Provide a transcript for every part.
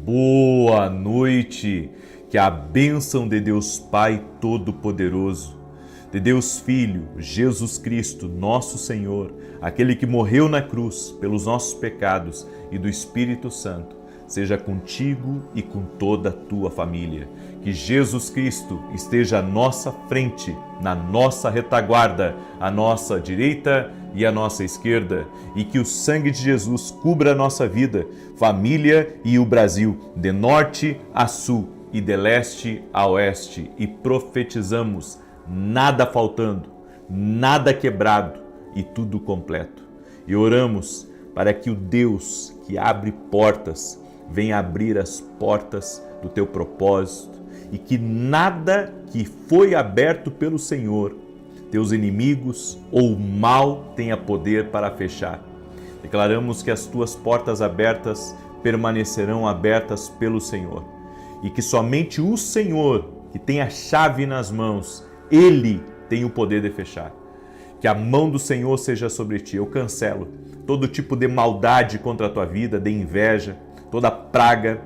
Boa noite, que a bênção de Deus Pai Todo-Poderoso, de Deus Filho, Jesus Cristo, nosso Senhor, aquele que morreu na cruz pelos nossos pecados, e do Espírito Santo, seja contigo e com toda a tua família. Que Jesus Cristo esteja à nossa frente, na nossa retaguarda, à nossa direita e à nossa esquerda, e que o sangue de Jesus cubra a nossa vida, família e o Brasil, de norte a sul e de leste a oeste, e profetizamos nada faltando, nada quebrado e tudo completo. E oramos para que o Deus que abre portas venha abrir as portas do teu propósito, e que nada que foi aberto pelo Senhor, teus inimigos ou o mal tenha poder para fechar. Declaramos que as tuas portas abertas permanecerão abertas pelo Senhor, e que somente o Senhor, que tem a chave nas mãos, Ele tem o poder de fechar. Que a mão do Senhor seja sobre ti. Eu cancelo todo tipo de maldade contra a tua vida, de inveja, toda praga,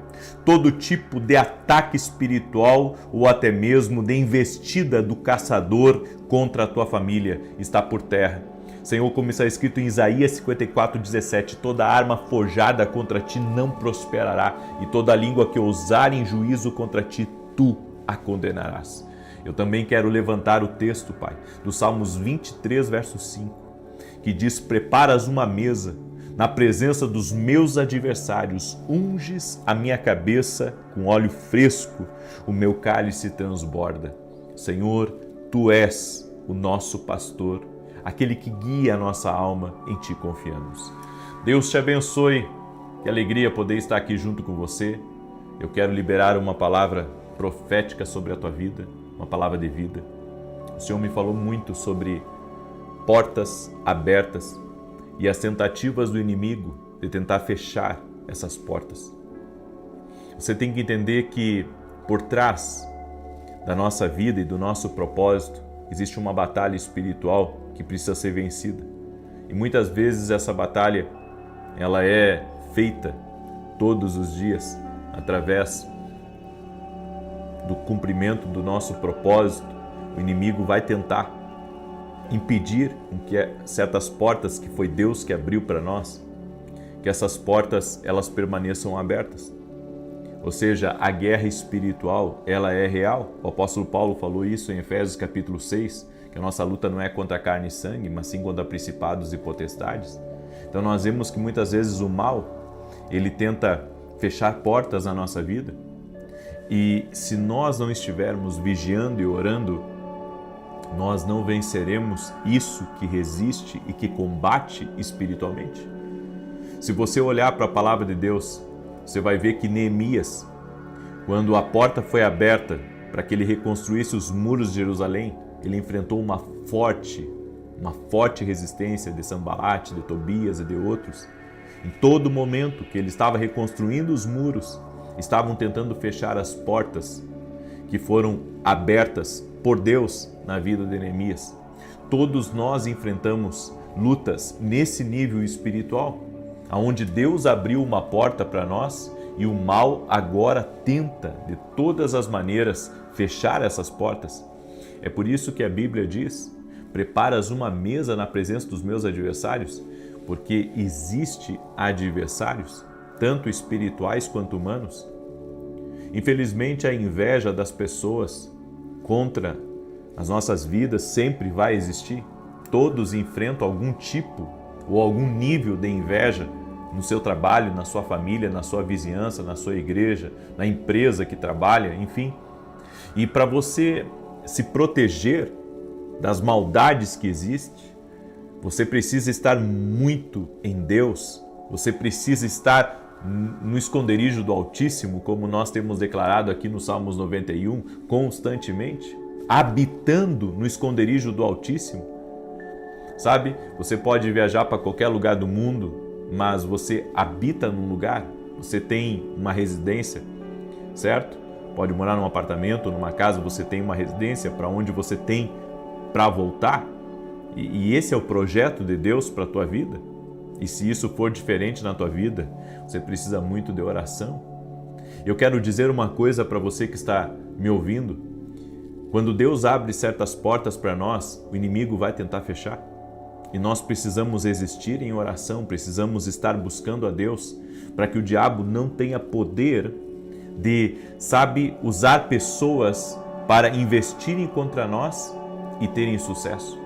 todo tipo de ataque espiritual ou até mesmo de investida do caçador contra a tua família está por terra. Senhor, como está escrito em Isaías 54:17, toda arma forjada contra ti não prosperará, e toda língua que ousar em juízo contra ti, tu a condenarás. Eu também quero levantar o texto, Pai, do Salmos 23, verso 5, que diz: preparas uma mesa na presença dos meus adversários, unges a minha cabeça com óleo fresco, o meu cálice transborda. Senhor, Tu és o nosso pastor, aquele que guia a nossa alma, em Ti confiamos. Deus te abençoe, que alegria poder estar aqui junto com você. Eu quero liberar uma palavra profética sobre a tua vida, uma palavra de vida. O Senhor me falou muito sobre portas abertas e as tentativas do inimigo de tentar fechar essas portas. Você tem que entender que por trás da nossa vida e do nosso propósito existe uma batalha espiritual que precisa ser vencida. E muitas vezes essa batalha ela é feita todos os dias através do cumprimento do nosso propósito. O inimigo vai tentar impedir que certas portas que foi Deus que abriu para nós, que essas portas elas permaneçam abertas. Ou seja, a guerra espiritual, ela é real. O apóstolo Paulo falou isso em Efésios capítulo 6, que a nossa luta não é contra carne e sangue, mas sim contra principados e potestades. Então nós vemos que muitas vezes o mal, ele tenta fechar portas na nossa vida, e se nós não estivermos vigiando e orando, nós não venceremos isso que resiste e que combate espiritualmente. Se você olhar para a palavra de Deus, você vai ver que Neemias, quando a porta foi aberta para que ele reconstruísse os muros de Jerusalém, ele enfrentou uma forte resistência de Sanbalate, de Tobias e de outros. Em todo momento que ele estava reconstruindo os muros, estavam tentando fechar as portas que foram abertas por Deus na vida de Neemias. Todos nós enfrentamos lutas nesse nível espiritual, onde Deus abriu uma porta para nós e o mal agora tenta de todas as maneiras fechar essas portas. É por isso que a Bíblia diz: preparas uma mesa na presença dos meus adversários, porque existe adversários, tanto espirituais quanto humanos. Infelizmente, a inveja das pessoas contra as nossas vidas sempre vai existir. Todos enfrentam algum tipo ou algum nível de inveja no seu trabalho, na sua família, na sua vizinhança, na sua igreja, na empresa que trabalha, enfim. E para você se proteger das maldades que existem, você precisa estar muito em Deus, você precisa estar no esconderijo do Altíssimo, como nós temos declarado aqui no Salmos 91, constantemente, habitando no esconderijo do Altíssimo. Sabe, você pode viajar para qualquer lugar do mundo, mas você habita num lugar, você tem uma residência, certo? Pode morar num apartamento, numa casa, você tem uma residência para onde você tem para voltar. E esse é o projeto de Deus para a tua vida. E se isso for diferente na tua vida, você precisa muito de oração. Eu quero dizer uma coisa para você que está me ouvindo. Quando Deus abre certas portas para nós, o inimigo vai tentar fechar. E nós precisamos existir em oração, precisamos estar buscando a Deus para que o diabo não tenha poder de, usar pessoas para investirem contra nós e terem sucesso.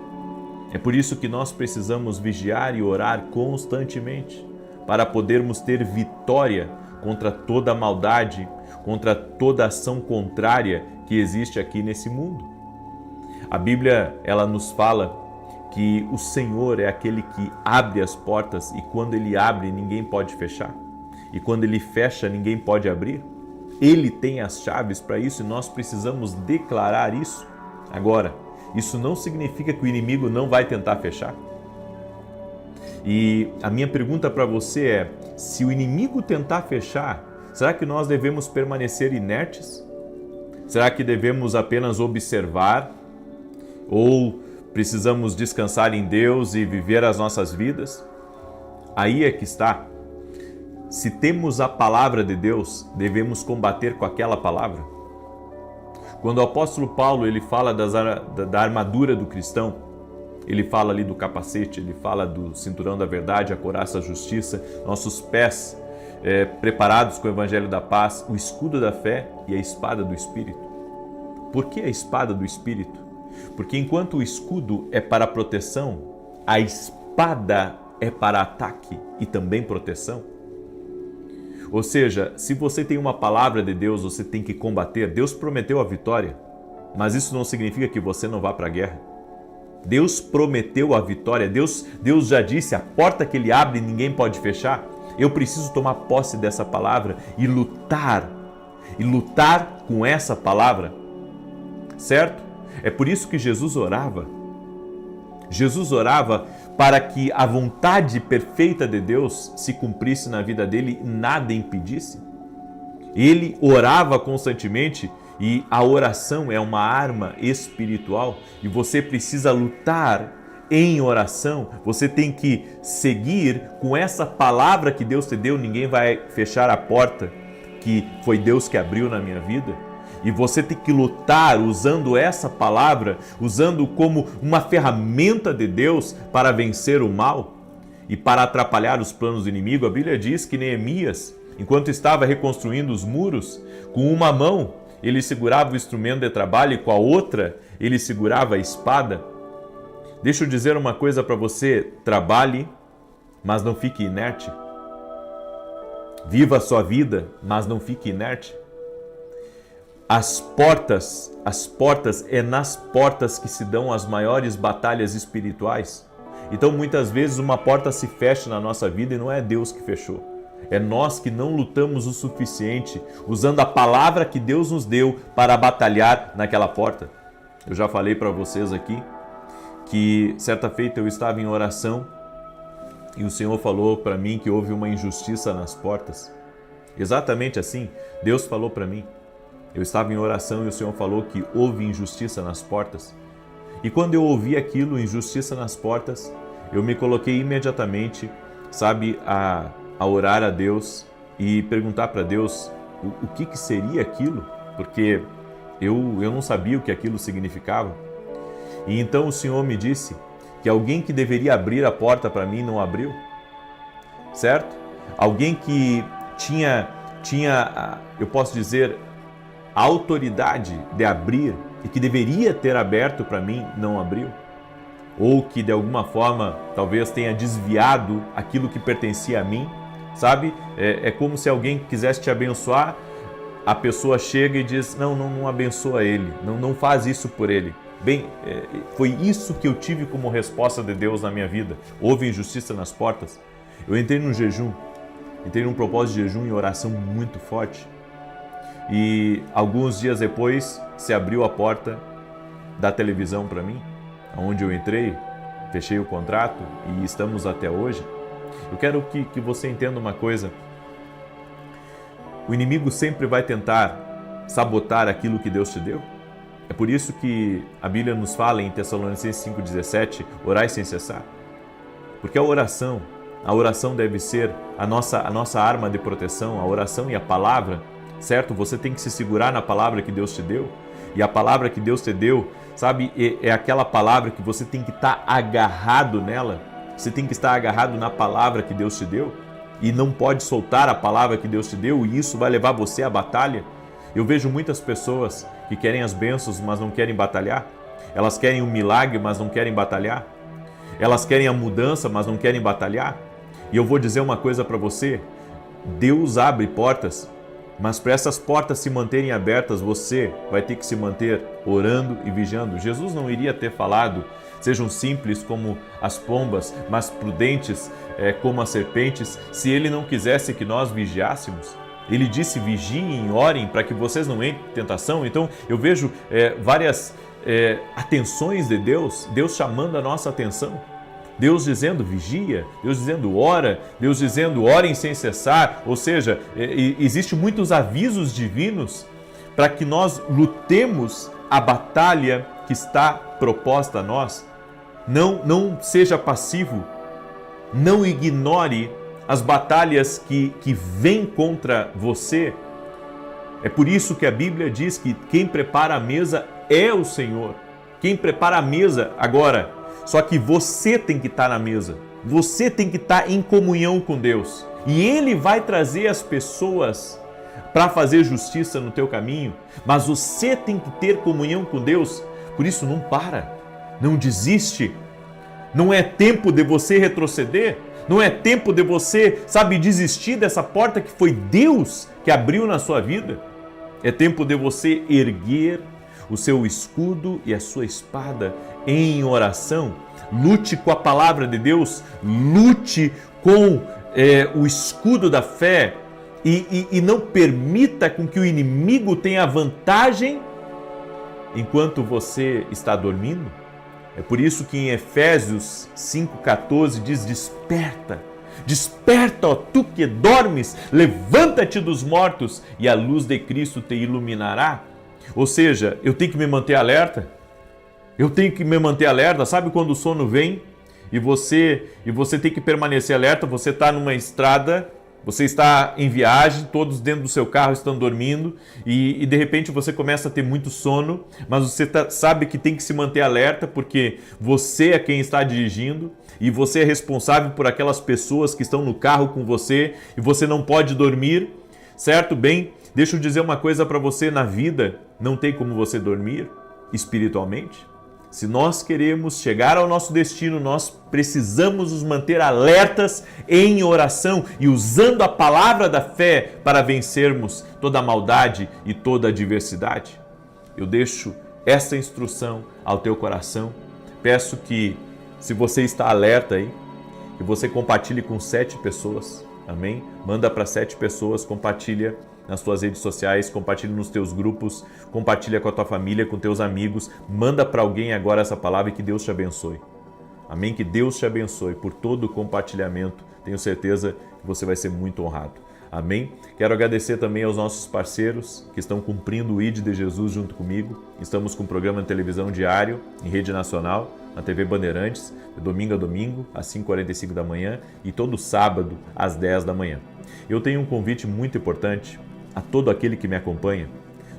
É por isso que nós precisamos vigiar e orar constantemente para podermos ter vitória contra toda a maldade, contra toda ação contrária que existe aqui nesse mundo. A Bíblia, ela nos fala que o Senhor é aquele que abre as portas e quando Ele abre, ninguém pode fechar. E quando Ele fecha, ninguém pode abrir. Ele tem as chaves para isso e nós precisamos declarar isso. Agora, isso não significa que o inimigo não vai tentar fechar. E a minha pergunta para você é, se o inimigo tentar fechar, será que nós devemos permanecer inertes? Será que devemos apenas observar? Ou precisamos descansar em Deus e viver as nossas vidas? Aí é que está. Se temos a palavra de Deus, devemos combater com aquela palavra. Quando o apóstolo Paulo ele fala da armadura do cristão, ele fala ali do capacete, ele fala do cinturão da verdade, a couraça da justiça, nossos pés preparados com o evangelho da paz, o escudo da fé e a espada do Espírito. Por que a espada do Espírito? Porque enquanto o escudo é para proteção, a espada é para ataque e também proteção. Ou seja, se você tem uma palavra de Deus, você tem que combater. Deus prometeu a vitória, mas isso não significa que você não vá para a guerra. Deus prometeu a vitória, Deus já disse, a porta que Ele abre ninguém pode fechar. Eu preciso tomar posse dessa palavra e lutar com essa palavra, certo? É por isso que Jesus orava. Jesus orava para que a vontade perfeita de Deus se cumprisse na vida dele e nada impedisse. Ele orava constantemente e a oração é uma arma espiritual e você precisa lutar em oração. Você tem que seguir com essa palavra que Deus te deu. Ninguém vai fechar a porta que foi Deus que abriu na minha vida. E você tem que lutar usando essa palavra, usando como uma ferramenta de Deus para vencer o mal e para atrapalhar os planos do inimigo. A Bíblia diz que Neemias, enquanto estava reconstruindo os muros, com uma mão ele segurava o instrumento de trabalho e com a outra ele segurava a espada. Deixa eu dizer uma coisa para você, trabalhe, mas não fique inerte. Viva a sua vida, mas não fique inerte. As portas, é nas portas que se dão as maiores batalhas espirituais. Então, muitas vezes, uma porta se fecha na nossa vida e não é Deus que fechou. É nós que não lutamos o suficiente, usando a palavra que Deus nos deu para batalhar naquela porta. Eu já falei para vocês aqui que, certa feita, eu estava em oração e o Senhor falou para mim que houve uma injustiça nas portas. Exatamente assim, Deus falou para mim. Eu estava em oração e o Senhor falou que houve injustiça nas portas. E quando eu ouvi aquilo, injustiça nas portas, eu me coloquei imediatamente, a orar a Deus e perguntar para Deus o que seria aquilo, porque eu não sabia o que aquilo significava. E então o Senhor me disse que alguém que deveria abrir a porta para mim não abriu, certo? Alguém que tinha, eu posso dizer, a autoridade de abrir e que deveria ter aberto para mim, não abriu. Ou que de alguma forma talvez tenha desviado aquilo que pertencia a mim, sabe? É como se alguém quisesse te abençoar, a pessoa chega e diz, não abençoa ele, não faz isso por ele. Bem, foi isso que eu tive como resposta de Deus na minha vida. Houve injustiça nas portas. Eu entrei num jejum, entrei num propósito de jejum e oração muito forte. E alguns dias depois se abriu a porta da televisão para mim, onde eu entrei, fechei o contrato e estamos até hoje. Eu quero que você entenda uma coisa. O inimigo sempre vai tentar sabotar aquilo que Deus te deu. É por isso que a Bíblia nos fala em Tessalonicenses 5,17, orai sem cessar. Porque a oração deve ser a nossa arma de proteção, a oração e a palavra certo? Você tem que se segurar na palavra que Deus te deu. E a palavra que Deus te deu, sabe, é aquela palavra que você tem que estar agarrado nela. Você tem que estar agarrado na palavra que Deus te deu e não pode soltar a palavra que Deus te deu, e isso vai levar você à batalha. Eu vejo muitas pessoas que querem as bênçãos, mas não querem batalhar. Elas querem um milagre, mas não querem batalhar. Elas querem a mudança, mas não querem batalhar. E eu vou dizer uma coisa para você: Deus abre portas, mas para essas portas se manterem abertas, você vai ter que se manter orando e vigiando. Jesus não iria ter falado: sejam simples como as pombas, mas prudentes como as serpentes, se ele não quisesse que nós vigiássemos. Ele disse: vigiem, orem, para que vocês não entrem em tentação. Então eu vejo várias atenções de Deus, Deus chamando a nossa atenção. Deus dizendo vigia, Deus dizendo ora, Deus dizendo orem sem cessar. Ou seja, existem muitos avisos divinos para que nós lutemos a batalha que está proposta a nós. Não seja passivo, não ignore as batalhas que vêm contra você. É por isso que a Bíblia diz que quem prepara a mesa é o Senhor. Quem prepara a mesa agora. Só que você tem que estar na mesa. Você tem que estar em comunhão com Deus. E Ele vai trazer as pessoas para fazer justiça no teu caminho. Mas você tem que ter comunhão com Deus. Por isso não para, não desiste. Não é tempo de você retroceder. Não é tempo de você, desistir dessa porta que foi Deus que abriu na sua vida. É tempo de você erguer o seu escudo e a sua espada em oração. Lute com a palavra de Deus, lute com o escudo da fé e não permita com que o inimigo tenha vantagem enquanto você está dormindo. É por isso que em Efésios 5,14 diz: desperta, desperta, ó tu que dormes, levanta-te dos mortos e a luz de Cristo te iluminará. Ou seja, eu tenho que me manter alerta. Eu tenho que me manter alerta. Sabe quando o sono vem e você tem que permanecer alerta? Você está numa estrada, você está em viagem, todos dentro do seu carro estão dormindo e de repente você começa a ter muito sono, mas você sabe que tem que se manter alerta porque você é quem está dirigindo e você é responsável por aquelas pessoas que estão no carro com você e você não pode dormir, certo? Bem, deixa eu dizer uma coisa para você: na vida não tem como você dormir espiritualmente. Se nós queremos chegar ao nosso destino, nós precisamos nos manter alertas em oração e usando a palavra da fé para vencermos toda a maldade e toda a adversidade. Eu deixo essa instrução ao teu coração. Peço que, se você está alerta aí, que você compartilhe com 7 pessoas. Amém? Manda para 7 pessoas, compartilha nas tuas redes sociais, compartilha nos teus grupos, compartilha com a tua família, com teus amigos, manda para alguém agora essa palavra e que Deus te abençoe. Amém? Que Deus te abençoe por todo o compartilhamento. Tenho certeza que você vai ser muito honrado. Amém? Quero agradecer também aos nossos parceiros que estão cumprindo o ID de Jesus junto comigo. Estamos com um programa de televisão diário em rede nacional, na TV Bandeirantes, de domingo a domingo, às 5h45 da manhã e todo sábado, às 10 da manhã. Eu tenho um convite muito importante a todo aquele que me acompanha.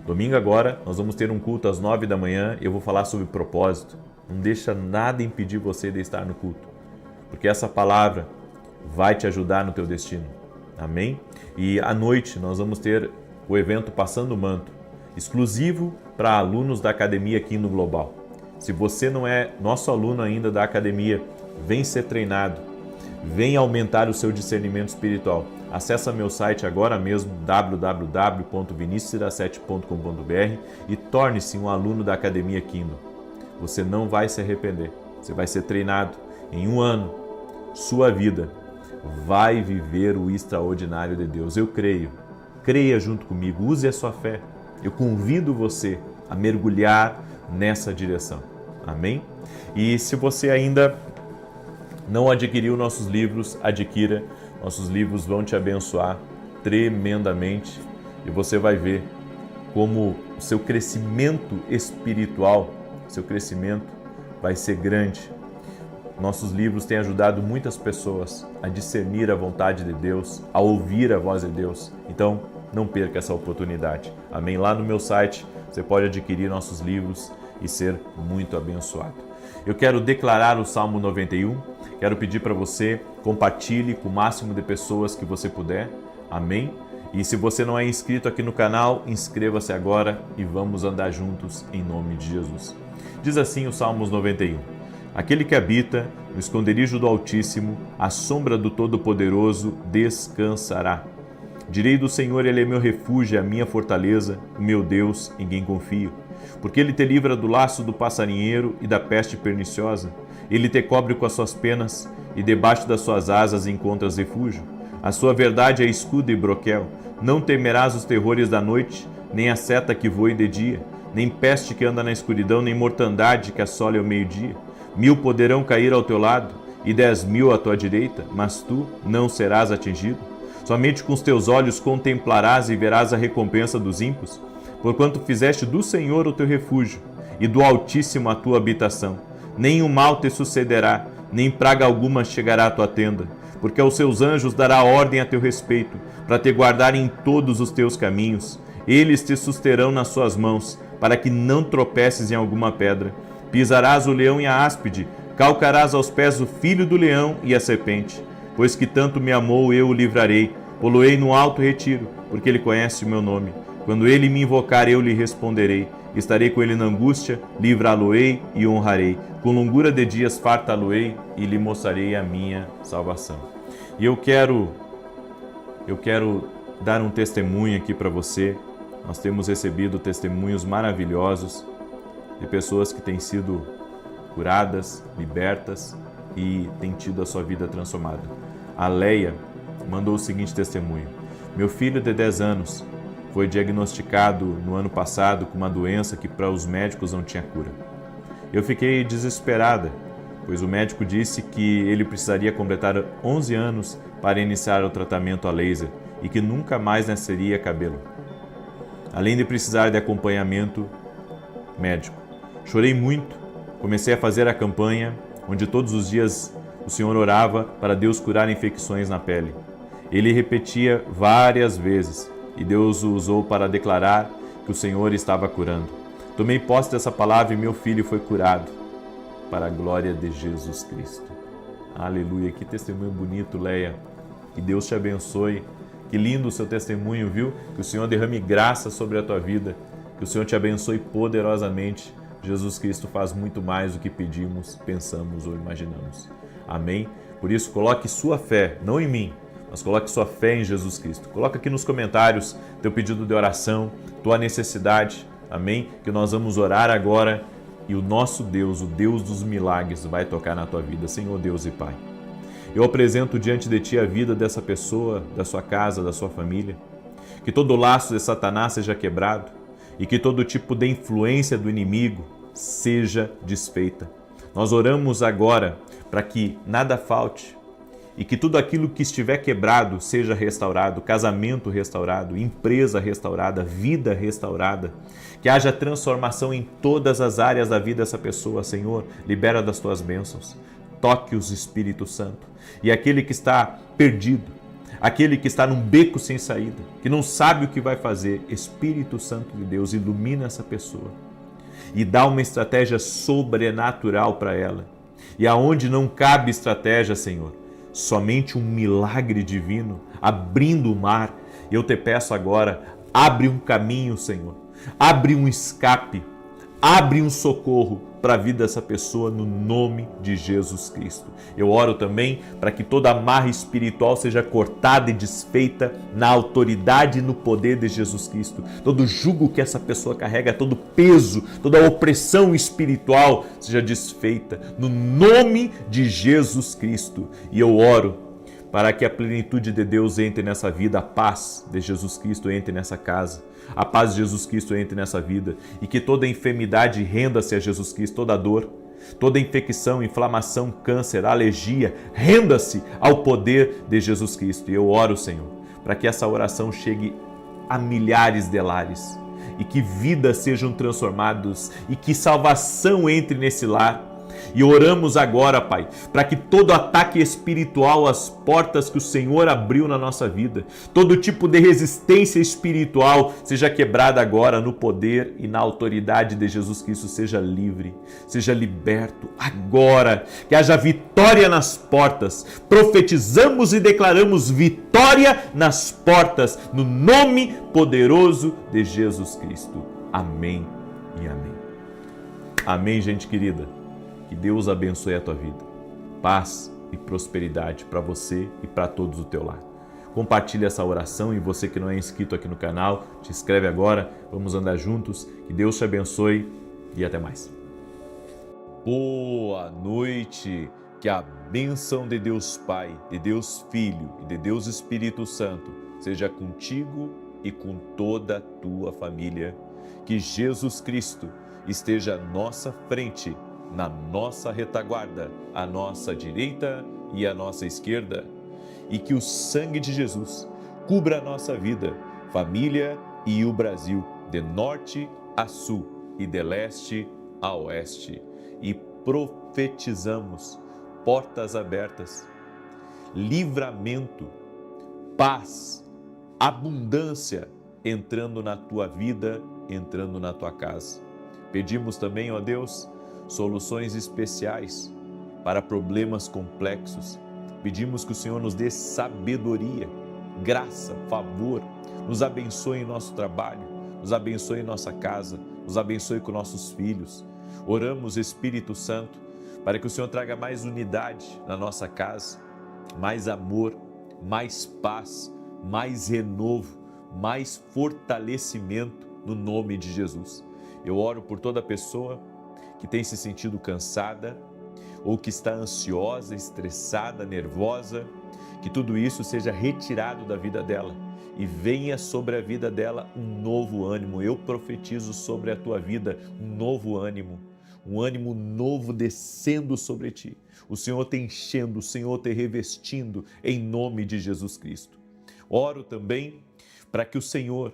Domingo agora, nós vamos ter um culto às 9 da manhã e eu vou falar sobre propósito. Não deixa nada impedir você de estar no culto, porque essa palavra vai te ajudar no teu destino. Amém? E à noite nós vamos ter o evento Passando o Manto, exclusivo para alunos da Academia Kingdom Global. Se você não é nosso aluno ainda da academia, vem ser treinado, vem aumentar o seu discernimento espiritual. Acesse meu site agora mesmo, www.vinicius17.com.br e torne-se um aluno da Academia Kingdom. Você não vai se arrepender. Você vai ser treinado em 1 ano. Sua vida vai viver o extraordinário de Deus. Eu creio. Creia junto comigo. Use a sua fé. Eu convido você a mergulhar nessa direção. Amém? E se você ainda não adquiriu nossos livros, adquira. Nossos livros vão te abençoar tremendamente e você vai ver como o seu crescimento espiritual, seu crescimento vai ser grande. Nossos livros têm ajudado muitas pessoas a discernir a vontade de Deus, a ouvir a voz de Deus. Então, não perca essa oportunidade. Amém? Lá no meu site você pode adquirir nossos livros e ser muito abençoado. Eu quero declarar o Salmo 91, quero pedir para você, compartilhe com o máximo de pessoas que você puder. Amém? E se você não é inscrito aqui no canal, inscreva-se agora e vamos andar juntos em nome de Jesus. Diz assim o Salmos 91. Aquele que habita no esconderijo do Altíssimo, à sombra do Todo-Poderoso, descansará. Direi do Senhor, Ele é meu refúgio, a minha fortaleza, o meu Deus, em quem confio. Porque Ele te livra do laço do passarinheiro e da peste perniciosa. Ele te cobre com as suas penas e debaixo das suas asas encontras refúgio. A sua verdade é escudo e broquel. Não temerás os terrores da noite, nem a seta que voe de dia, nem peste que anda na escuridão, nem mortandade que assole ao meio-dia. 1000 poderão cair ao teu lado e 10.000 à tua direita, mas tu não serás atingido. Somente com os teus olhos contemplarás e verás a recompensa dos ímpios, porquanto fizeste do Senhor o teu refúgio e do Altíssimo a tua habitação. Nem o mal te sucederá, nem praga alguma chegará à tua tenda, porque aos seus anjos dará ordem a teu respeito, para te guardar em todos os teus caminhos. Eles te susterão nas suas mãos, para que não tropeces em alguma pedra. Pisarás o leão e a áspide, calcarás aos pés o filho do leão e a serpente. Pois que tanto me amou, eu o livrarei, poloei no alto retiro, porque ele conhece o meu nome. Quando ele me invocar, eu lhe responderei. Estarei com ele na angústia, livrá-lo-ei e honrarei. Com longura de dias fartá-lo-ei e lhe mostrarei a minha salvação. E eu quero dar um testemunho aqui para você. Nós temos recebido testemunhos maravilhosos de pessoas que têm sido curadas, libertas e têm tido a sua vida transformada. A Leia mandou o seguinte testemunho. Meu filho de 10 anos foi diagnosticado no ano passado com uma doença que para os médicos não tinha cura. Eu fiquei desesperada, pois o médico disse que ele precisaria completar 11 anos para iniciar o tratamento a laser e que nunca mais nasceria cabelo, além de precisar de acompanhamento médico. Chorei muito, comecei a fazer a campanha, onde todos os dias o Senhor orava para Deus curar infecções na pele. Ele repetia várias vezes e Deus o usou para declarar que o Senhor estava curando. Tomei posse dessa palavra e meu filho foi curado, para a glória de Jesus Cristo. Aleluia, que testemunho bonito, Leia. Que Deus te abençoe. Que lindo o seu testemunho, viu? Que o Senhor derrame graça sobre a tua vida. Que o Senhor te abençoe poderosamente. Jesus Cristo faz muito mais do que pedimos, pensamos ou imaginamos. Amém? Por isso, coloque sua fé, não em mim, mas coloque sua fé em Jesus Cristo. Coloque aqui nos comentários teu pedido de oração, tua necessidade. Amém? Que nós vamos orar agora e o nosso Deus, o Deus dos milagres, vai tocar na tua vida. Senhor Deus e Pai, eu apresento diante de Ti a vida dessa pessoa, da sua casa, da sua família. Que todo laço de Satanás seja quebrado e que todo tipo de influência do inimigo seja desfeita. Nós oramos agora para que nada falte e que tudo aquilo que estiver quebrado seja restaurado, casamento restaurado, empresa restaurada, vida restaurada, que haja transformação em todas as áreas da vida dessa pessoa. Senhor, libera das Tuas bênçãos, toque-os, Espírito Santo, e aquele que está perdido, aquele que está num beco sem saída, que não sabe o que vai fazer, Espírito Santo de Deus, ilumina essa pessoa e dá uma estratégia sobrenatural para ela. E aonde não cabe estratégia, Senhor, somente um milagre divino, abrindo o mar. Eu te peço agora, abre um caminho, Senhor, abre um escape, abre um socorro para a vida dessa pessoa no nome de Jesus Cristo. Eu oro também para que toda amarra espiritual seja cortada e desfeita na autoridade e no poder de Jesus Cristo. Todo jugo que essa pessoa carrega, todo peso, toda opressão espiritual seja desfeita no nome de Jesus Cristo. E eu oro para que a plenitude de Deus entre nessa vida, a paz de Jesus Cristo entre nessa casa, a paz de Jesus Cristo entre nessa vida e que toda enfermidade renda-se a Jesus Cristo, toda dor, toda infecção, inflamação, câncer, alergia, renda-se ao poder de Jesus Cristo. E eu oro, Senhor, para que essa oração chegue a milhares de lares e que vidas sejam transformadas e que salvação entre nesse lar E oramos agora, Pai, para que todo ataque espiritual às portas que o Senhor abriu na nossa vida, todo tipo de resistência espiritual seja quebrada agora no poder e na autoridade de Jesus Cristo. Seja livre, seja liberto agora, que haja vitória nas portas. Profetizamos e declaramos vitória nas portas, no nome poderoso de Jesus Cristo. Amém e amém. Amém, gente querida. Que Deus abençoe a tua vida. Paz e prosperidade para você e para todos do teu lar. Compartilhe essa oração e você que não é inscrito aqui no canal, te inscreve agora. Vamos andar juntos. Que Deus te abençoe e até mais. Boa noite. Que a bênção de Deus Pai, de Deus Filho e de Deus Espírito Santo seja contigo e com toda a tua família. Que Jesus Cristo esteja à nossa frente, na nossa retaguarda, à nossa direita e à nossa esquerda. E que o sangue de Jesus cubra a nossa vida, família e o Brasil, de norte a sul e de leste a oeste. E profetizamos portas abertas, livramento, paz, abundância entrando na tua vida, entrando na tua casa. Pedimos também, ó Deus, soluções especiais para problemas complexos. Pedimos que o Senhor nos dê sabedoria, graça, favor, nos abençoe em nosso trabalho, nos abençoe em nossa casa, nos abençoe com nossos filhos. Oramos, Espírito Santo, para que o Senhor traga mais unidade na nossa casa, mais amor, mais paz, mais renovo, mais fortalecimento no nome de Jesus. Eu oro por toda pessoa que tem se sentido cansada ou que está ansiosa, estressada, nervosa, que tudo isso seja retirado da vida dela e venha sobre a vida dela um novo ânimo. Eu profetizo sobre a tua vida um novo ânimo, um ânimo novo descendo sobre ti. O Senhor te enchendo, o Senhor te revestindo em nome de Jesus Cristo. Oro também para que o Senhor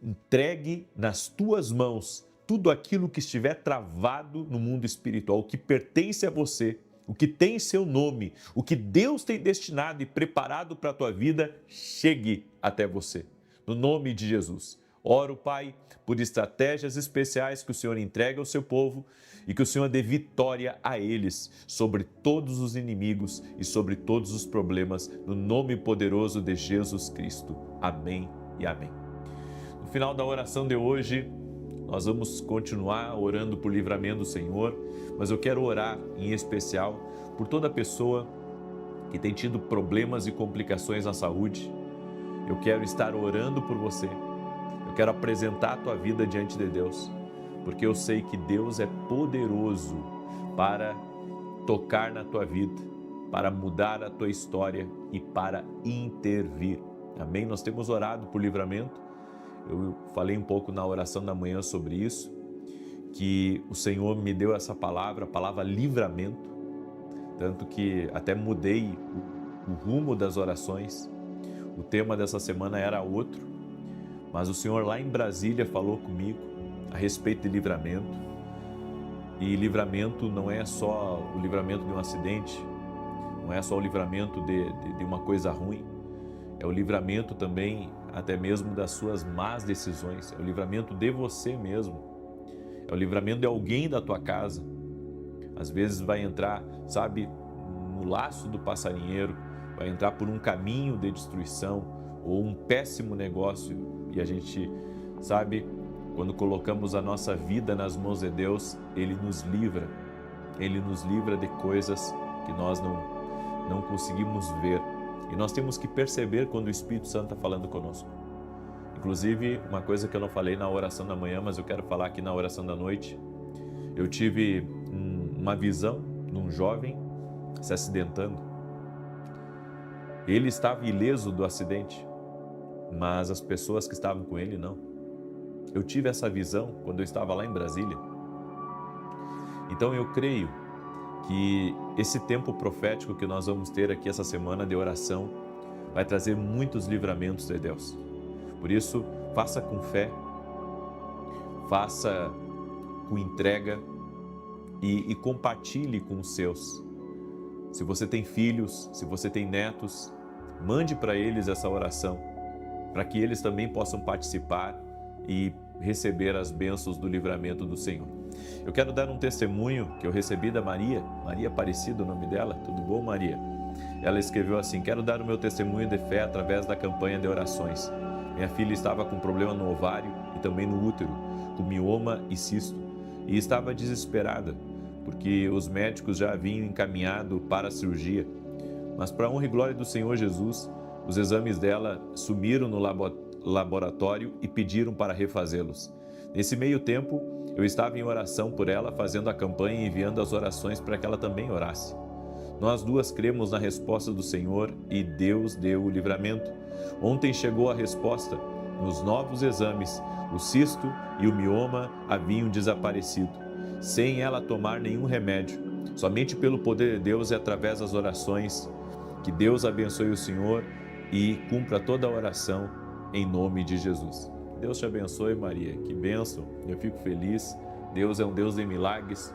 entregue nas tuas mãos tudo aquilo que estiver travado no mundo espiritual, o que pertence a você, o que tem seu nome, o que Deus tem destinado e preparado para a tua vida, chegue até você. No nome de Jesus. Oro, Pai, por estratégias especiais que o Senhor entrega ao seu povo e que o Senhor dê vitória a eles sobre todos os inimigos e sobre todos os problemas, no nome poderoso de Jesus Cristo. Amém e amém. No final da oração de hoje, nós vamos continuar orando por livramento do Senhor, mas eu quero orar em especial por toda pessoa que tem tido problemas e complicações na saúde. Eu quero estar orando por você. Eu quero apresentar a tua vida diante de Deus, porque eu sei que Deus é poderoso para tocar na tua vida, para mudar a tua história e para intervir. Amém? Nós temos orado por livramento. Eu falei um pouco na oração da manhã sobre isso, que o Senhor me deu essa palavra, a palavra livramento, tanto que até mudei o rumo das orações. O tema dessa semana era outro, mas o Senhor lá em Brasília falou comigo a respeito de livramento. E livramento não é só o livramento de um acidente, não é só o livramento de uma coisa ruim, é o livramento também até mesmo das suas más decisões, é o livramento de você mesmo, é o livramento de alguém da tua casa. Às vezes vai entrar, sabe, no laço do passarinheiro, vai entrar por um caminho de destruição ou um péssimo negócio e a gente, sabe, quando colocamos a nossa vida nas mãos de Deus, Ele nos livra de coisas que nós não conseguimos ver. E nós temos que perceber quando o Espírito Santo está falando conosco. Inclusive, uma coisa que eu não falei na oração da manhã, mas eu quero falar aqui na oração da noite. Eu tive uma visão de um jovem se acidentando. Ele estava ileso do acidente, mas as pessoas que estavam com ele não. Eu tive essa visão quando eu estava lá em Brasília. Então eu creio que esse tempo profético que nós vamos ter aqui essa semana de oração vai trazer muitos livramentos de Deus. Por isso, faça com fé, faça com entrega, e compartilhe com os seus. Se você tem filhos, se você tem netos, mande para eles essa oração, para que eles também possam participar e receber as bênçãos do livramento do Senhor. Eu quero dar um testemunho que eu recebi da Maria Aparecida, o nome dela. Tudo bom, Maria? Ela escreveu assim: quero dar o meu testemunho de fé através da campanha de orações. Minha filha estava com problema no ovário e também no útero, com mioma e cisto, e estava desesperada, porque os médicos já haviam encaminhado para a cirurgia. Mas para a honra e glória do Senhor Jesus, os exames dela sumiram no laboratório e pediram para refazê-los. Nesse meio tempo, eu estava em oração por ela, fazendo a campanha e enviando as orações para que ela também orasse. Nós duas cremos na resposta do Senhor e Deus deu o livramento. Ontem chegou a resposta. Nos novos exames, o cisto e o mioma haviam desaparecido, sem ela tomar nenhum remédio. Somente pelo poder de Deus e através das orações. Que Deus abençoe o Senhor e cumpra toda a oração em nome de Jesus. Deus te abençoe, Maria. Que bênção. Eu fico feliz. Deus é um Deus de milagres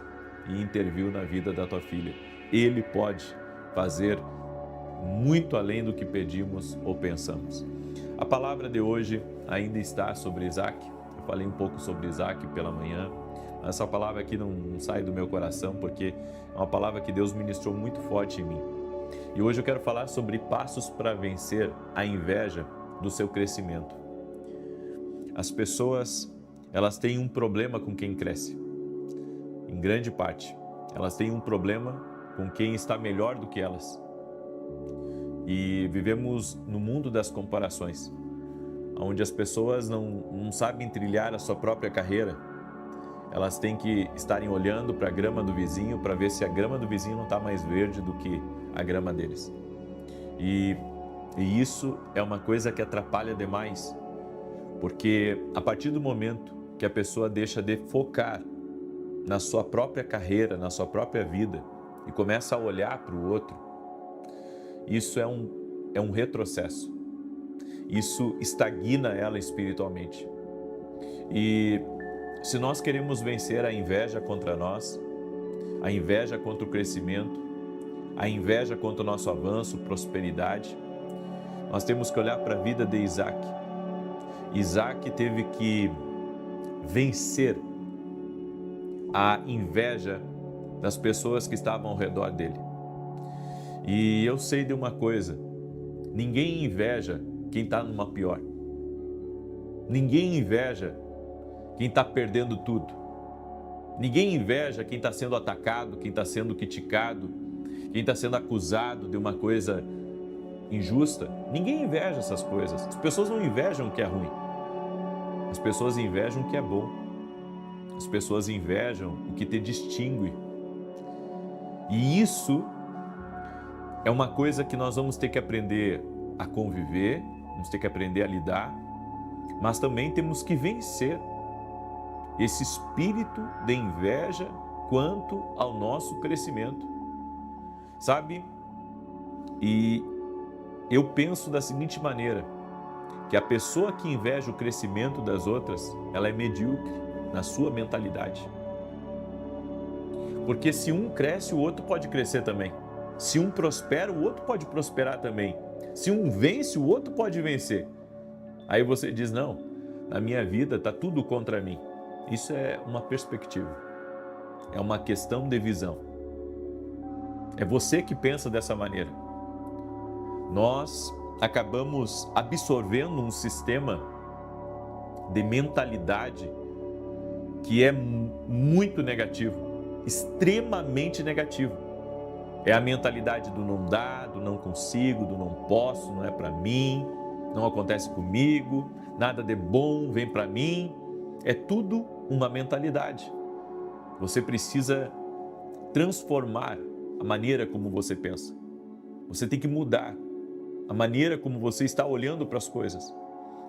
e interviu na vida da tua filha. Ele pode fazer muito além do que pedimos ou pensamos. A palavra de hoje ainda está sobre Isaac. Eu falei um pouco sobre Isaac pela manhã. Essa palavra aqui não sai do meu coração porque é uma palavra que Deus ministrou muito forte em mim. E hoje eu quero falar sobre passos para vencer a inveja do seu crescimento. As pessoas, elas têm um problema com quem cresce. Em grande parte, elas têm um problema com quem está melhor do que elas. E vivemos no mundo das comparações, onde as pessoas não sabem trilhar a sua própria carreira. Elas têm que estarem olhando para a grama do vizinho para ver se a grama do vizinho não está mais verde do que a grama deles. E isso é uma coisa que atrapalha demais, porque a partir do momento que a pessoa deixa de focar na sua própria carreira, na sua própria vida, e começa a olhar para o outro, isso é um retrocesso. Isso estagna ela espiritualmente. E se nós queremos vencer a inveja contra nós, a inveja contra o crescimento, a inveja contra o nosso avanço, prosperidade, nós temos que olhar para a vida de Isaac. Isaac teve que vencer a inveja das pessoas que estavam ao redor dele. E eu sei de uma coisa: ninguém inveja quem está numa pior. Ninguém inveja quem está perdendo tudo. Ninguém inveja quem está sendo atacado, quem está sendo criticado, quem está sendo acusado de uma coisa injusta. Ninguém inveja essas coisas. As pessoas não invejam o que é ruim. As pessoas invejam o que é bom. As pessoas invejam o que te distingue. E isso é uma coisa que nós vamos ter que aprender a conviver, vamos ter que aprender a lidar, mas também temos que vencer esse espírito de inveja quanto ao nosso crescimento. Sabe? E eu penso da seguinte maneira, que a pessoa que inveja o crescimento das outras, ela é medíocre na sua mentalidade. Porque se um cresce, o outro pode crescer também. Se um prospera, o outro pode prosperar também. Se um vence, o outro pode vencer. Aí você diz: não, na minha vida está tudo contra mim. Isso é uma perspectiva. É uma questão de visão. É você que pensa dessa maneira. Nós acabamos absorvendo um sistema de mentalidade que é muito negativo. Extremamente negativo. É a mentalidade do não dá, do não consigo, do não posso, não é para mim, não acontece comigo, nada de bom vem para mim. É tudo uma mentalidade. Você precisa transformar a maneira como você pensa. Você tem que mudar a maneira como você está olhando para as coisas.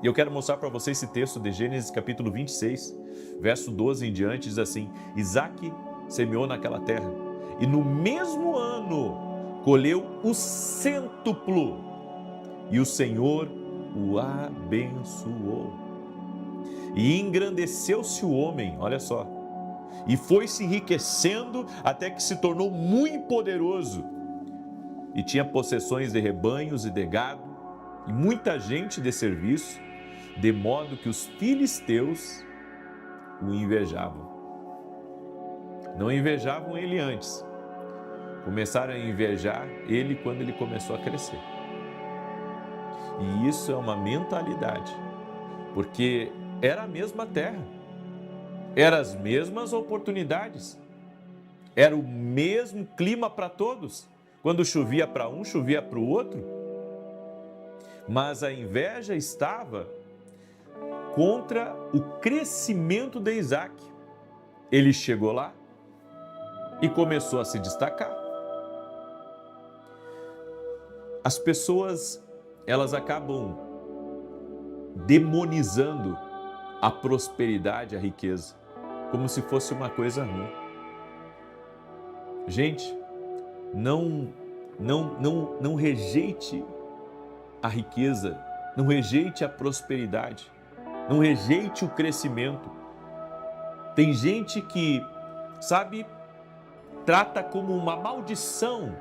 E eu quero mostrar para você esse texto de Gênesis capítulo 26, verso 12 em diante, diz assim: Isaac semeou naquela terra, e no mesmo ano colheu o cêntuplo, e o Senhor o abençoou. E engrandeceu-se o homem, olha só, e foi se enriquecendo até que se tornou muito poderoso. E tinha possessões de rebanhos e de gado, e muita gente de serviço, de modo que os filisteus o invejavam. Não invejavam ele antes, começaram a invejar ele quando ele começou a crescer. E isso é uma mentalidade, porque era a mesma terra, eram as mesmas oportunidades, era o mesmo clima para todos. Quando chovia para um, chovia para o outro. Mas a inveja estava contra o crescimento de Isaac. Ele chegou lá e começou a se destacar. As pessoas, elas acabam demonizando a prosperidade, a riqueza, como se fosse uma coisa ruim. Gente, não rejeite a riqueza, não rejeite a prosperidade, não rejeite o crescimento. Tem gente que, sabe, trata como uma maldição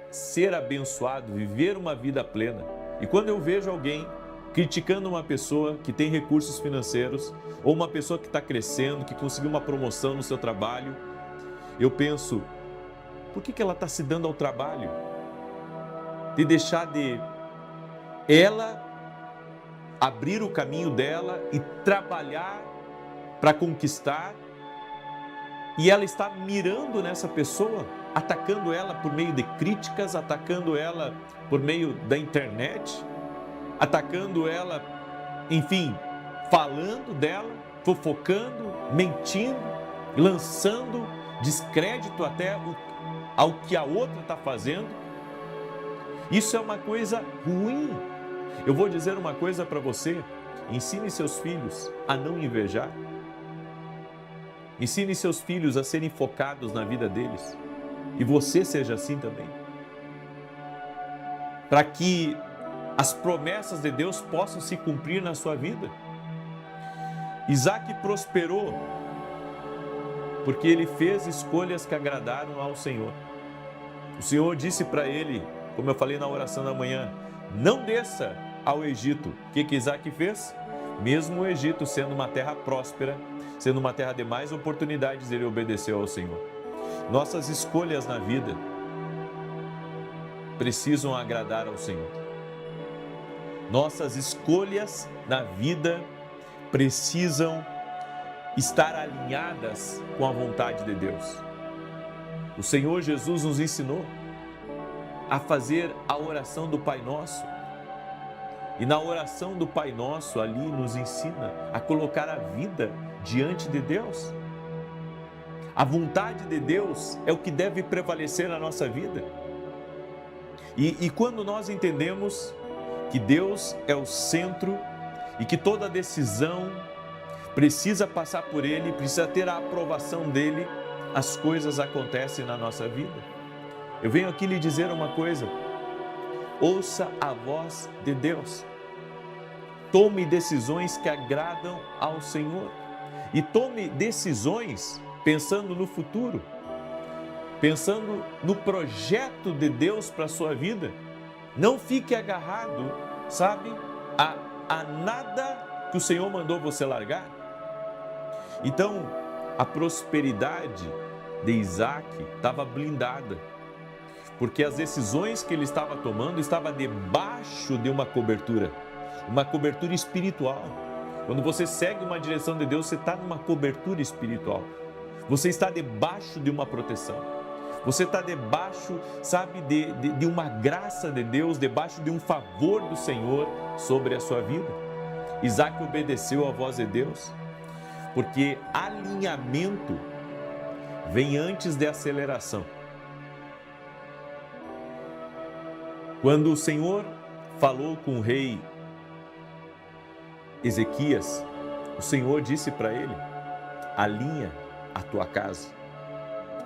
ser abençoado, viver uma vida plena. E quando eu vejo alguém criticando uma pessoa que tem recursos financeiros, ou uma pessoa que está crescendo, que conseguiu uma promoção no seu trabalho, eu penso, por que ela está se dando ao trabalho de deixar de ela abrir o caminho dela e trabalhar para conquistar, e ela está mirando nessa pessoa, atacando ela por meio de críticas, atacando ela por meio da internet, atacando ela, enfim, falando dela, fofocando, mentindo, lançando descrédito até ao que a outra está fazendo. Isso é uma coisa ruim. Eu vou dizer uma coisa para você: ensine seus filhos a não invejar. Ensine seus filhos a serem focados na vida deles. E você seja assim também. Para que as promessas de Deus possam se cumprir na sua vida. Isaac prosperou porque ele fez escolhas que agradaram ao Senhor. O Senhor disse para ele, como eu falei na oração da manhã, não desça ao Egito. O que Isaac fez? Mesmo o Egito sendo uma terra próspera, sendo uma terra de mais oportunidades, ele obedeceu ao Senhor. Nossas escolhas na vida precisam agradar ao Senhor. Nossas escolhas na vida precisam estar alinhadas com a vontade de Deus. O Senhor Jesus nos ensinou a fazer a oração do Pai Nosso. E na oração do Pai Nosso, ali nos ensina a colocar a vida diante de Deus. A vontade de Deus é o que deve prevalecer na nossa vida. E quando nós entendemos que Deus é o centro e que toda decisão precisa passar por Ele, precisa ter a aprovação dEle, as coisas acontecem na nossa vida. Eu venho aqui lhe dizer uma coisa: ouça a voz de Deus. Tome decisões que agradam ao Senhor. E tome decisões pensando no futuro, pensando no projeto de Deus para a sua vida. Não fique agarrado, sabe, a nada que o Senhor mandou você largar. Então, a prosperidade de Isaac estava blindada, porque as decisões que ele estava tomando estavam debaixo de uma cobertura espiritual. Quando você segue uma direção de Deus, você está numa cobertura espiritual. Você está debaixo de uma proteção. Você está debaixo, sabe, de uma graça de Deus, debaixo de um favor do Senhor sobre a sua vida. Isaac obedeceu à voz de Deus, porque alinhamento vem antes de aceleração. Quando o Senhor falou com o rei Ezequias, o Senhor disse para ele: alinha a tua casa,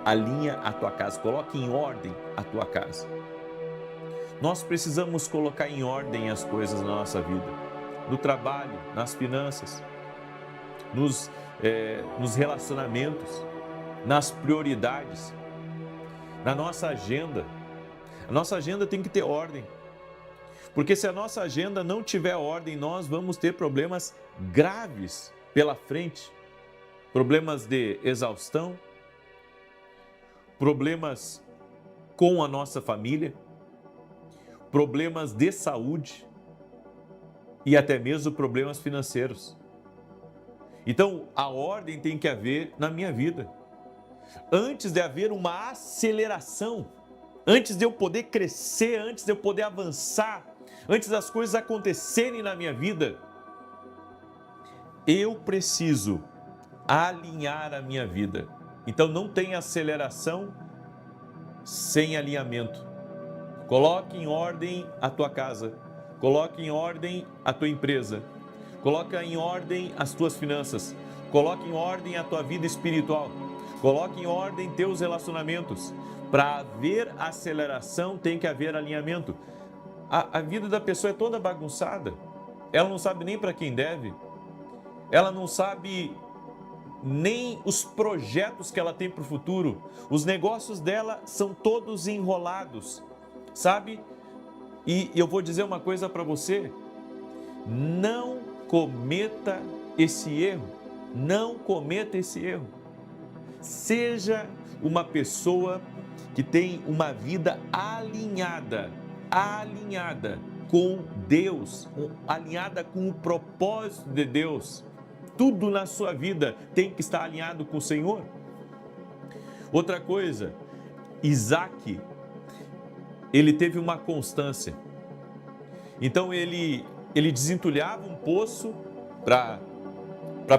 alinha a tua casa, coloque em ordem a tua casa. Nós precisamos colocar em ordem as coisas na nossa vida, no trabalho, nas finanças, nos relacionamentos, nas prioridades, na nossa agenda. A nossa agenda tem que ter ordem, porque se a nossa agenda não tiver ordem, nós vamos ter problemas graves pela frente, problemas de exaustão, problemas com a nossa família, problemas de saúde e até mesmo problemas financeiros. Então, a ordem tem que haver na minha vida. Antes de haver uma aceleração, antes de eu poder crescer, antes de eu poder avançar, antes das coisas acontecerem na minha vida, eu preciso alinhar a minha vida. Então, não tem aceleração sem alinhamento. Coloque em ordem a tua casa, coloque em ordem a tua empresa, coloque em ordem as tuas finanças, coloque em ordem a tua vida espiritual, coloque em ordem teus relacionamentos. Para haver aceleração tem que haver alinhamento. A vida da pessoa é toda bagunçada, ela não sabe nem para quem deve, ela não sabe nem os projetos que ela tem para o futuro, os negócios dela são todos enrolados, sabe? E eu vou dizer uma coisa para você, não cometa esse erro, não cometa esse erro. Seja uma pessoa que tem uma vida alinhada com Deus, alinhada com o propósito de Deus. Tudo na sua vida tem que estar alinhado com o Senhor. Outra coisa, Isaac, ele teve uma constância. Então ele desentulhava um poço para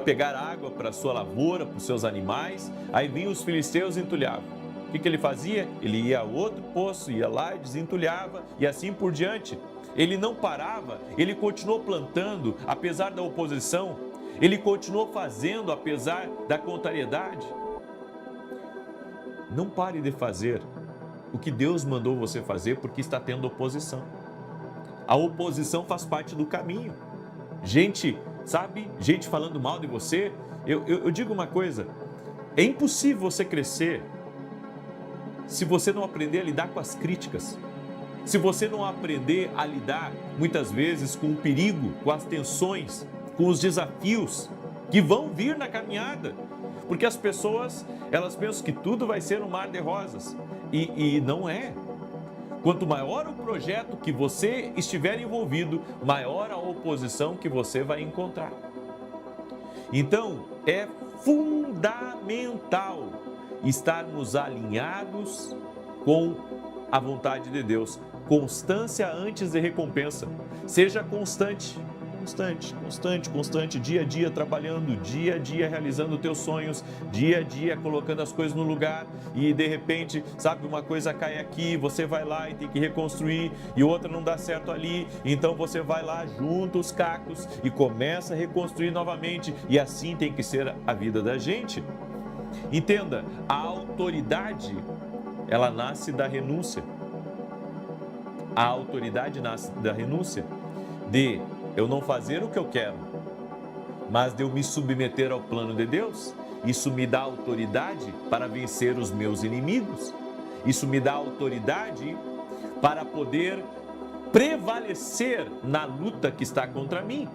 pegar água para a sua lavoura, para os seus animais. Aí vinham os filisteus e entulhavam. O que ele fazia? Ele ia a outro poço, ia lá e desentulhava e assim por diante. Ele não parava, ele continuou plantando apesar da oposição. Ele continuou fazendo apesar da contrariedade. Não pare de fazer o que Deus mandou você fazer porque está tendo oposição. A oposição faz parte do caminho. Gente, sabe? Gente falando mal de você. Eu digo uma coisa, é impossível você crescer se você não aprender a lidar com as críticas. Se você não aprender a lidar, muitas vezes, com o perigo, com as tensões, com os desafios que vão vir na caminhada. Porque as pessoas, elas pensam que tudo vai ser um mar de rosas. E não é. Quanto maior o projeto que você estiver envolvido, maior a oposição que você vai encontrar. Então, é fundamental estarmos alinhados com a vontade de Deus. Constância antes de recompensa. Seja constante. Constante, dia a dia trabalhando, dia a dia realizando teus sonhos, dia a dia colocando as coisas no lugar e de repente, sabe, uma coisa cai aqui, você vai lá e tem que reconstruir e outra não dá certo ali, então você vai lá, junta os cacos e começa a reconstruir novamente e assim tem que ser a vida da gente. Entenda, a autoridade, ela nasce da renúncia. A autoridade nasce da renúncia, de eu não fazer o que eu quero, mas de eu me submeter ao plano de Deus. Isso me dá autoridade para vencer os meus inimigos. Isso me dá autoridade para poder prevalecer na luta que está contra mim.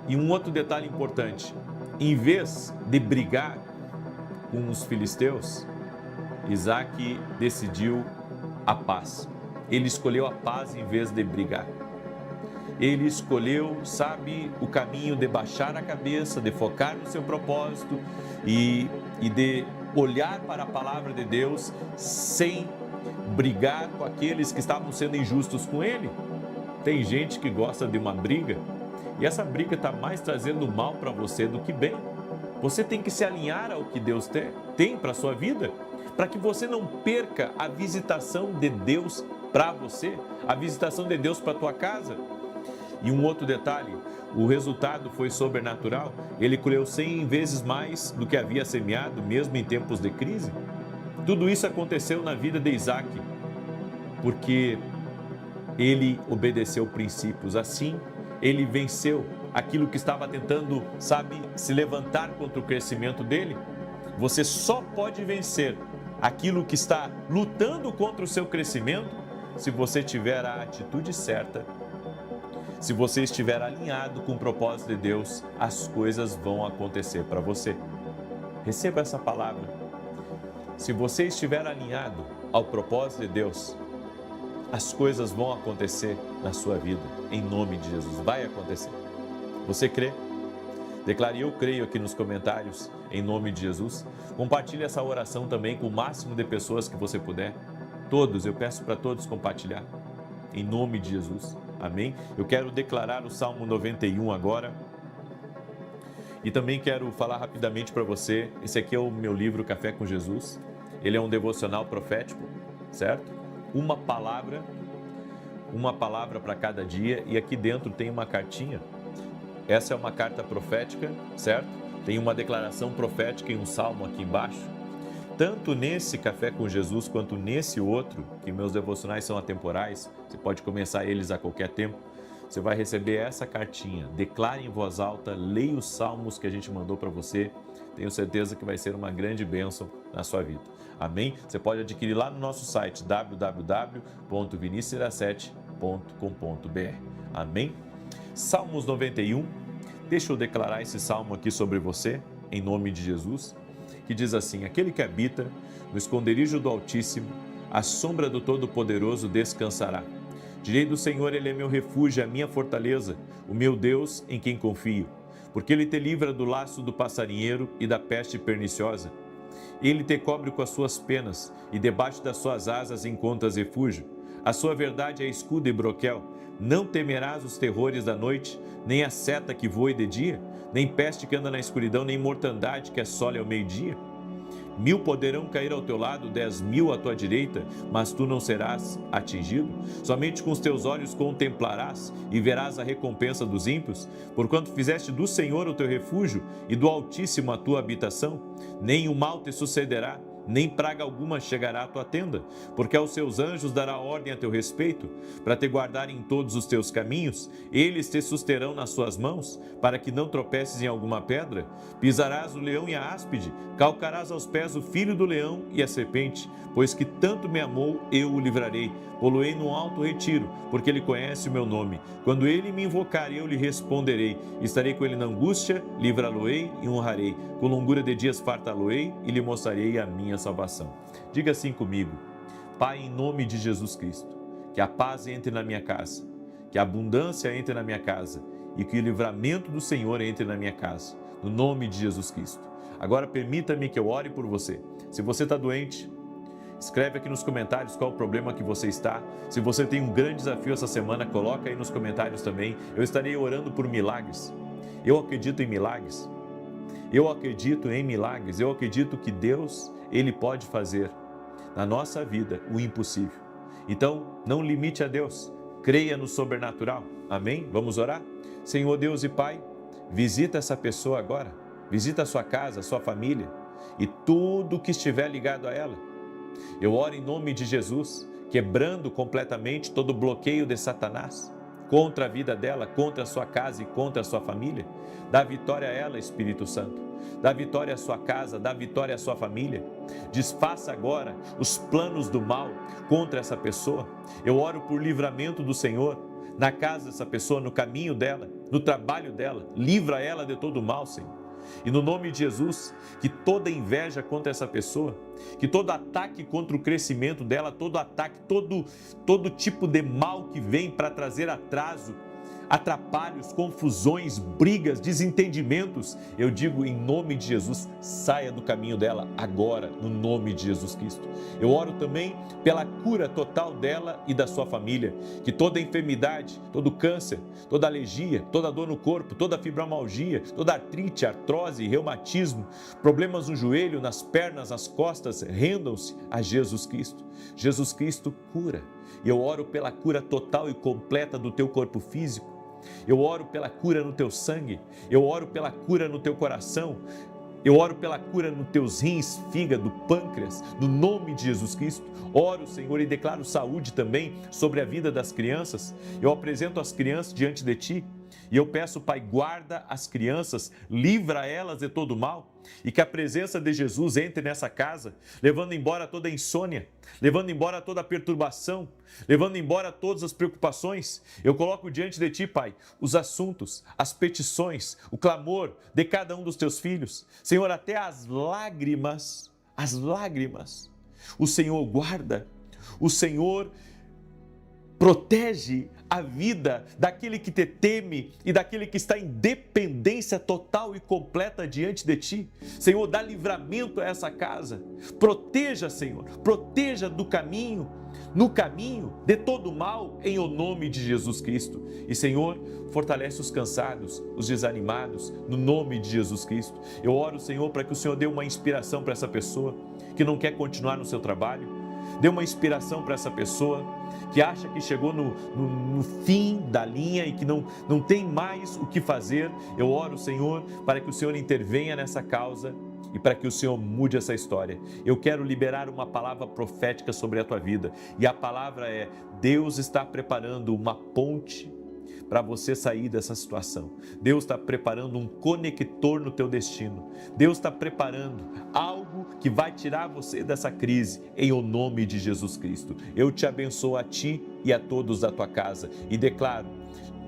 E um outro detalhe importante, em vez de brigar com os filisteus, Isaac decidiu a paz. Ele escolheu a paz em vez de brigar. Ele escolheu, sabe, o caminho de baixar a cabeça, de focar no seu propósito e de olhar para a palavra de Deus sem brigar com aqueles que estavam sendo injustos com ele. Tem gente que gosta de uma briga e essa briga está mais trazendo mal para você do que bem. Você tem que se alinhar ao que Deus tem para a sua vida, para que você não perca a visitação de Deus para você, a visitação de Deus para a tua casa. E um outro detalhe, o resultado foi sobrenatural. Ele colheu 100 vezes mais do que havia semeado, mesmo em tempos de crise. Tudo isso aconteceu na vida de Isaac, porque ele obedeceu princípios. Assim, ele venceu aquilo que estava tentando, sabe, se levantar contra o crescimento dele. Você só pode vencer aquilo que está lutando contra o seu crescimento se você tiver a atitude certa. Se você estiver alinhado com o propósito de Deus, as coisas vão acontecer para você. Receba essa palavra. Se você estiver alinhado ao propósito de Deus, as coisas vão acontecer na sua vida, em nome de Jesus. Vai acontecer. Você crê? Declare: eu creio aqui nos comentários, em nome de Jesus. Compartilhe essa oração também com o máximo de pessoas que você puder. Todos, eu peço para todos compartilhar, em nome de Jesus. Amém? Eu quero declarar o Salmo 91 agora. E também quero falar rapidamente para você, esse aqui é o meu livro Café com Jesus. Ele é um devocional profético, certo? Uma palavra para cada dia, e aqui dentro tem uma cartinha. Essa é uma carta profética, certo? Tem uma declaração profética e um salmo aqui embaixo. Tanto nesse Café com Jesus quanto nesse outro, que meus devocionais são atemporais, você pode começar eles a qualquer tempo. Você vai receber essa cartinha. Declare em voz alta, leia os salmos que a gente mandou para você. Tenho certeza que vai ser uma grande bênção na sua vida. Amém? Você pode adquirir lá no nosso site www.vinicius17.com.br. Amém? Salmos 91. Deixa eu declarar esse salmo aqui sobre você, em nome de Jesus, que diz assim: aquele que habita no esconderijo do Altíssimo, à sombra do Todo-Poderoso descansará. Direi do Senhor, ele é meu refúgio, a minha fortaleza, o meu Deus em quem confio. Porque ele te livra do laço do passarinheiro e da peste perniciosa. Ele te cobre com as suas penas, e debaixo das suas asas encontras refúgio. A sua verdade é escudo e broquel. Não temerás os terrores da noite, nem a seta que voe de dia, nem peste que anda na escuridão, nem mortandade que assole ao meio-dia. 1000 poderão cair ao teu lado, 10.000 à tua direita, mas tu não serás atingido. Somente com os teus olhos contemplarás e verás a recompensa dos ímpios, porquanto fizeste do Senhor o teu refúgio e do Altíssimo a tua habitação. Nem o mal te sucederá, nem praga alguma chegará à tua tenda, porque aos seus anjos dará ordem a teu respeito, para te guardarem em todos os teus caminhos. Eles te susterão nas suas mãos, para que não tropeces em alguma pedra. Pisarás o leão e a áspide, calcarás aos pés o filho do leão e a serpente, pois que tanto me amou, eu o livrarei. Poloei num alto retiro, porque ele conhece o meu nome. Quando ele me invocar, eu lhe responderei. Estarei com ele na angústia, livrá-lo-ei e honrarei. Com longura de dias fartá-lo-ei e lhe mostrarei a minha salvação. Diga assim comigo: Pai, em nome de Jesus Cristo, que a paz entre na minha casa, que a abundância entre na minha casa e que o livramento do Senhor entre na minha casa, no nome de Jesus Cristo. Agora permita-me que eu ore por você. Se você está doente, escreve aqui nos comentários qual o problema que você está. Se você tem um grande desafio essa semana, coloca aí nos comentários também. Eu estarei orando por milagres. Eu acredito em milagres. Eu acredito em milagres. Eu acredito que Deus, Ele pode fazer na nossa vida o impossível. Então, não limite a Deus. Creia no sobrenatural. Amém? Vamos orar? Senhor Deus e Pai, visita essa pessoa agora. Visita a sua casa, a sua família e tudo que estiver ligado a ela. Eu oro em nome de Jesus, quebrando completamente todo o bloqueio de Satanás contra a vida dela, contra a sua casa e contra a sua família. Dá vitória a ela, Espírito Santo. Dá vitória à sua casa, dá vitória à sua família. Desfaça agora os planos do mal contra essa pessoa. Eu oro por livramento do Senhor na casa dessa pessoa, no caminho dela, no trabalho dela. Livra ela de todo o mal, Senhor. E no nome de Jesus, que toda inveja contra essa pessoa, que todo ataque contra o crescimento dela, todo ataque, todo tipo de mal que vem para trazer atraso, atrapalhos, confusões, brigas, desentendimentos, eu digo em nome de Jesus, saia do caminho dela agora, no nome de Jesus Cristo. Eu oro também pela cura total dela e da sua família, que toda enfermidade, todo câncer, toda alergia, toda dor no corpo, toda fibromialgia, toda artrite, artrose, reumatismo, problemas no joelho, nas pernas, nas costas, rendam-se a Jesus Cristo. Jesus Cristo cura. E eu oro pela cura total e completa do teu corpo físico. Eu oro pela cura no teu sangue, eu oro pela cura no teu coração, eu oro pela cura nos teus rins, fígado, pâncreas, no nome de Jesus Cristo. Oro, Senhor, e declaro saúde também sobre a vida das crianças. Eu apresento as crianças diante de Ti. E eu peço, Pai, guarda as crianças, livra elas de todo mal, e que a presença de Jesus entre nessa casa, levando embora toda a insônia, levando embora toda a perturbação, levando embora todas as preocupações. Eu coloco diante de Ti, Pai, os assuntos, as petições, o clamor de cada um dos Teus filhos. Senhor, até as lágrimas, o Senhor guarda, o Senhor protege a vida daquele que te teme e daquele que está em dependência total e completa diante de Ti. Senhor, dá livramento a essa casa. Proteja, Senhor, proteja do caminho, no caminho de todo mal, em o nome de Jesus Cristo. E, Senhor, fortalece os cansados, os desanimados, no nome de Jesus Cristo. Eu oro, Senhor, para que o Senhor dê uma inspiração para essa pessoa que não quer continuar no seu trabalho. Dê uma inspiração para essa pessoa que acha que chegou no fim da linha e que não tem mais o que fazer. Eu oro, Senhor, para que o Senhor intervenha nessa causa e para que o Senhor mude essa história. Eu quero liberar uma palavra profética sobre a tua vida. E a palavra é: Deus está preparando uma ponte para você sair dessa situação. Deus está preparando um conector no teu destino. Deus está preparando algo que vai tirar você dessa crise, em o nome de Jesus Cristo. Eu te abençoo a ti e a todos da tua casa e declaro: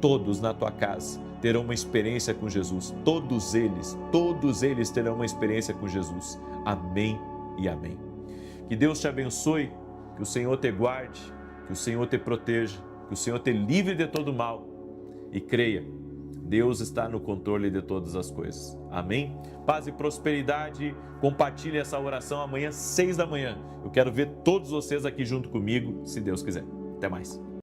todos na tua casa terão uma experiência com Jesus. Todos eles terão uma experiência com Jesus. Amém e amém. Que Deus te abençoe, que o Senhor te guarde, que o Senhor te proteja, que o Senhor te livre de todo mal. E creia, Deus está no controle de todas as coisas. Amém? Paz e prosperidade. Compartilhe essa oração amanhã, 6 da manhã. Eu quero ver todos vocês aqui junto comigo, se Deus quiser. Até mais.